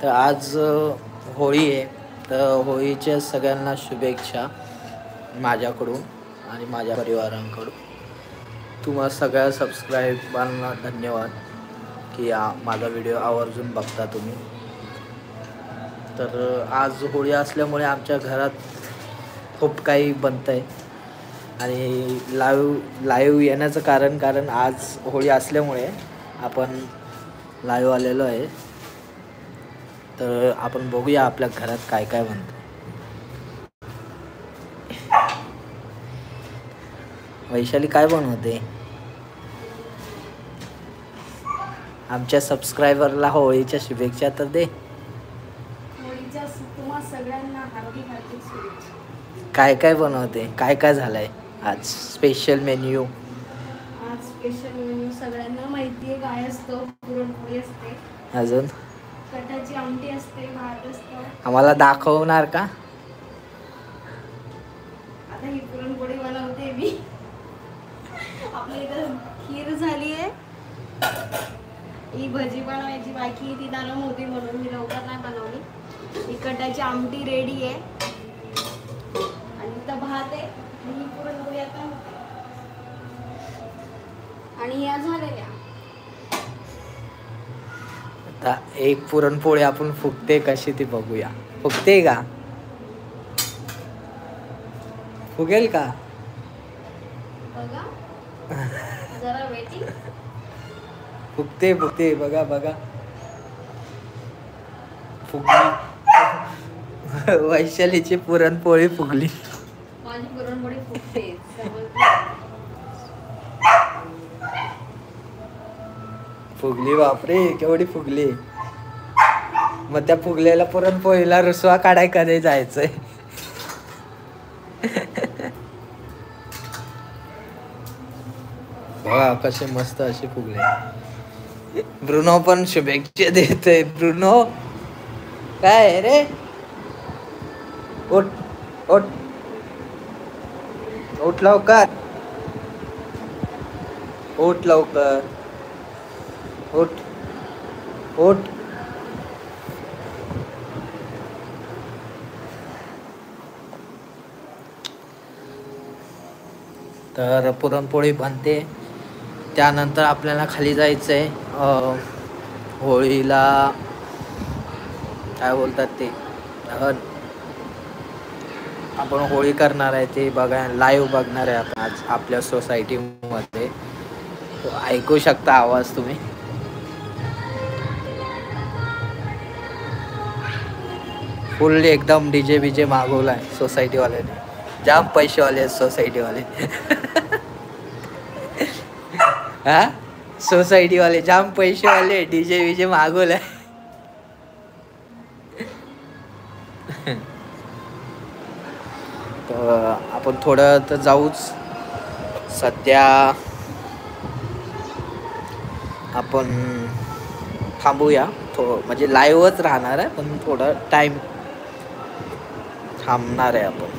तर आज होळी आहे, तर होळीच्या सगळ्यांना शुभेच्छा माझ्याकडून आणि माझ्या परिवारांकडून. तुम्हा सगळ्या सबस्क्राईबांना धन्यवाद की माझा व्हिडिओ आवर्जून बघता तुम्ही. तर आज होळी असल्यामुळे आमच्या घरात खूप काही बनतं आहे आणि लाईव्ह येण्याचं कारण आज होळी असल्यामुळे आपण लाईव्ह आलेलो आहे. तर आपण बघूया आपल्या घरात काय काय बनतं. वैशाली काय बनवते? आमच्या सबस्क्रायबरला होळीच्या शुभेच्छा तर दे. होळीच्या तुम्हा सगळ्यांना हार्दिक हार्दिक शुभेच्छा. काय काय बनवते? काय काय झालंय आज स्पेशल मेन्यू? आज स्पेशल मेन्यू सगळ्यांना माहिती आहे काय असतो. पुरणपोळी असते, अजून कटाची आमटी असते, भात असतो. आम्हाला दाखवणार का? आता ही पुरणपोळी बनवते मी. आपल्या इथं खीर झाली आहे, ही भजी बनवायची बाकी, ती नरम होती म्हणून मी लवकर नाही बनवली. ही कटाची आमटी रेडी आहे आणि इथं भात आहे आणि ही पुरणपोळी आता होते आणि या झालेल्या. आता एक पुरणपोळी आपण फुगते कशी ती बघूया. फुगते का? फुगेल का? बघा जरा वेटिंग. फुगते फुगते बघा बघा फुगली. वैशालीची पुरणपोळी फुगली. माझी पुरणपोळी फुगते. फुगली बापरे, केवढी फुगली. मग त्या फुगलेल्या पुरणपोळीला रुसवा काढाय कधी जायचंय? बघा कसे मस्त असे फुगले. ब्रुनो पण शुभेच्छा देतोय. ब्रुनो काय रे? उठ उठ उठ लवकर, उठ लवकर, उठ उठ. तर पुरणपोळी बनते, त्यानंतर आपल्याला खाली जायचं आहे. होळीला काय बोलतात ते, आपण होळी करणार आहे ते बघा, लाईव्ह बघणार आहे आपण आज आपल्या सोसायटीमध्ये. ऐकू शकता आवाज तुम्ही. फुल एकदम डीजे बीजे मागवलाय सोसायटीवाल्याने. जाम पैसेवाले आहेत सोसायटीवाले. हा, सोसायटीवाले जाम पैसेवाले, डीजे बीजे मागवलाय. तर आपण थोडं तर जाऊच. सध्या आपण थांबूया, म्हणजे लाईव्हच राहणार आहे पण थोडा टाइम थांबणार आहे आपण.